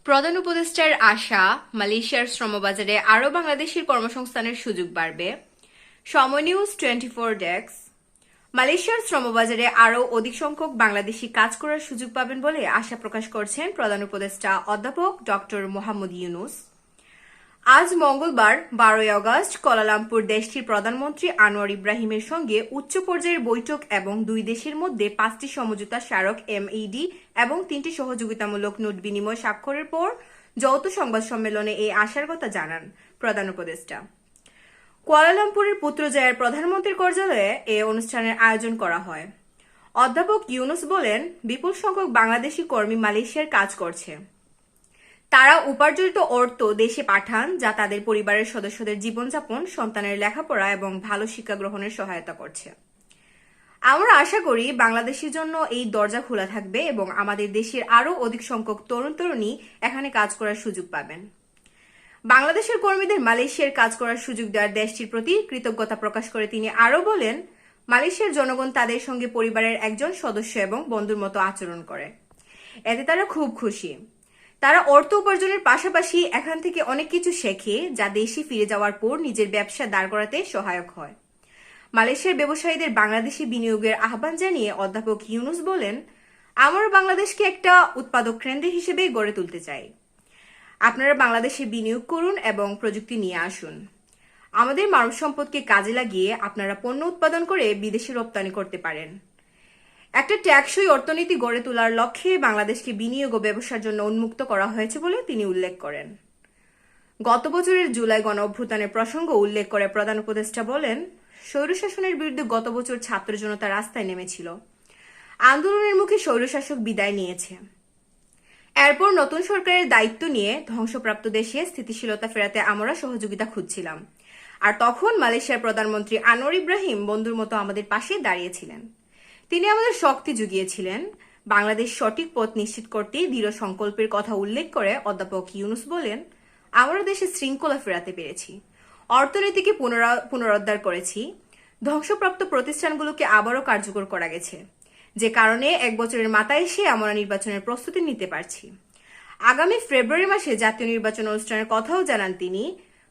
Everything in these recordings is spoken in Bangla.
প্রধান উপদেষ্টার আশা, মালয়েশিয়ার শ্রমবাজারে আরও বাংলাদেশির কর্মসংস্থানের সুযোগ বাড়বে। সময় নিউজ 24 ডেস্ক। মালয়েশিয়ার শ্রমবাজারে আরও অধিক সংখ্যক বাংলাদেশি কাজ করার সুযোগ পাবেন বলে আশা প্রকাশ করছেন প্রধান উপদেষ্টা অধ্যাপক ডক্টর মোহাম্মদ ইউনুস। আজ মঙ্গলবার 12 আগস্ট কুয়ালালামপুর দেশটির প্রধানমন্ত্রী আনোয়ার ইব্রাহিমের সঙ্গে উচ্চ পর্যায়ের বৈঠক এবং দুই দেশের মধ্যে 5টি সমঝোতা স্মারক MAD এবং 3টি সহযোগিতামূলক নোট বিনিময় স্বাক্ষরের পর যৌথ সংবাদ সম্মেলনে এই আশার কথা জানান প্রধান উপদেষ্টা। কুয়ালালামপুরের পুত্রজায়ার প্রধানমন্ত্রীর কার্যালয়ে এ অনুষ্ঠানের আয়োজন করা হয়। অধ্যাপক ইউনুস বলেন, বিপুল সংখ্যক বাংলাদেশি কর্মী মালয়েশিয়ার কাজ করছে। তারা উপার্জিত অর্থ দেশে পাঠান, যা তাদের পরিবারের সদস্যদের জীবনযাপন, সন্তানের লেখাপড়া এবং ভালো শিক্ষা গ্রহণের সহায়তা করছে। আমরা আশা করি বাংলাদেশের জন্য এই দরজা খোলা থাকবে এবং আমাদের দেশের আরও অধিক সংখ্যক তরুণ তরুণী এখানে কাজ করার সুযোগ পাবেন। বাংলাদেশের কর্মীদের মালয়েশিয়ার কাজ করার সুযোগ দেওয়ার দেশটির প্রতি কৃতজ্ঞতা প্রকাশ করে তিনি আরও বলেন, মালয়েশিয়ার জনগণ তাদের সঙ্গে পরিবারের একজন সদস্য এবং বন্ধুর মতো আচরণ করে। এতে তারা খুব খুশি। তারা অর্থ উপার্জনের পাশাপাশি এখান থেকে অনেক কিছু শেখে, যা দেশে ফিরে যাওয়ার পর নিজের ব্যবসা দাঁড় করাতে সহায়ক হয়। মালয়েশিয়ার ব্যবসায়ীদের বাংলাদেশে বিনিয়োগের আহ্বান জানিয়ে অধ্যাপক ইউনুস বলেন, আমরা বাংলাদেশকে একটা উৎপাদক কেন্দ্র হিসেবে গড়ে তুলতে চাই। আপনারা বাংলাদেশে বিনিয়োগ করুন এবং প্রযুক্তি নিয়ে আসুন। আমাদের মানব সম্পদকে কাজে লাগিয়ে আপনারা পণ্য উৎপাদন করে বিদেশে রপ্তানি করতে পারেন। একটা টেকসই অর্থনীতি গড়ে তোলার লক্ষ্যে বাংলাদেশকে বিনিয়োগ ও ব্যবসার জন্য উন্মুক্ত করা হয়েছে বলে তিনি উল্লেখ করেন। গত বছরের জুলাই গণ অভ্যুত্থানের প্রসঙ্গ উল্লেখ করে প্রধান উপদেষ্টা বলেন, স্বৈরশাসনের বিরুদ্ধে গত বছর ছাত্র জনতা রাস্তায় নেমেছিল। আন্দোলনের মুখে স্বৈরশাসক বিদায় নিয়েছে। এরপর নতুন সরকারের দায়িত্ব নিয়ে ধ্বংসপ্রাপ্ত দেশে স্থিতিশীলতা ফেরাতে আমরা সহযোগিতা খুঁজছিলাম। আর তখন মালয়েশিয়ার প্রধানমন্ত্রী আনোয়ার ইব্রাহিম বন্ধুর মতো আমাদের পাশে দাঁড়িয়েছিলেন। তিনি আমাদের শক্তি জুগিয়েছিলেন। বাংলাদেশ সঠিক পথ নিশ্চিত করতে দৃঢ় সংকল্পের কথা উল্লেখ করে অধ্যাপক ইউনুস বলেন, আমরা দেশে শৃঙ্খলা ফেরাতে পেরেছি, অর্থনীতিকে পুনরুদ্ধার করেছি, ধ্বংসপ্রাপ্ত প্রতিষ্ঠানগুলোকে আবারও কার্যকর করা গেছে, যে কারণে এক বছরের মাথায় এসে আমরা নির্বাচনের প্রস্তুতি নিতে পারছি। আগামী ফেব্রুয়ারি মাসে জাতীয় নির্বাচন অনুষ্ঠানের কথাও জানান তিনি।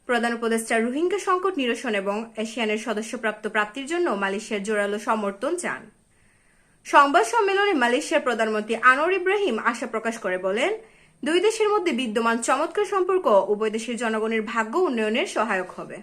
প্রধান উপদেষ্টা রোহিঙ্গা সংকট নিরসন এবং এশিয়ানের সদস্যপ্রাপ্ত প্রাপ্তির জন্য মালয়েশিয়ার জোরালো সমর্থন চান। সংবাদ সম্মেলনে মালয়েশিয়ার প্রধানমন্ত্রী আনোয়ার ইব্রাহিম আশা প্রকাশ করে বলেন, দুই দেশের মধ্যে বিদ্যমান চমৎকার সম্পর্ক উভয় দেশের জনগণের ভাগ্য উন্নয়নের সহায়ক হবে।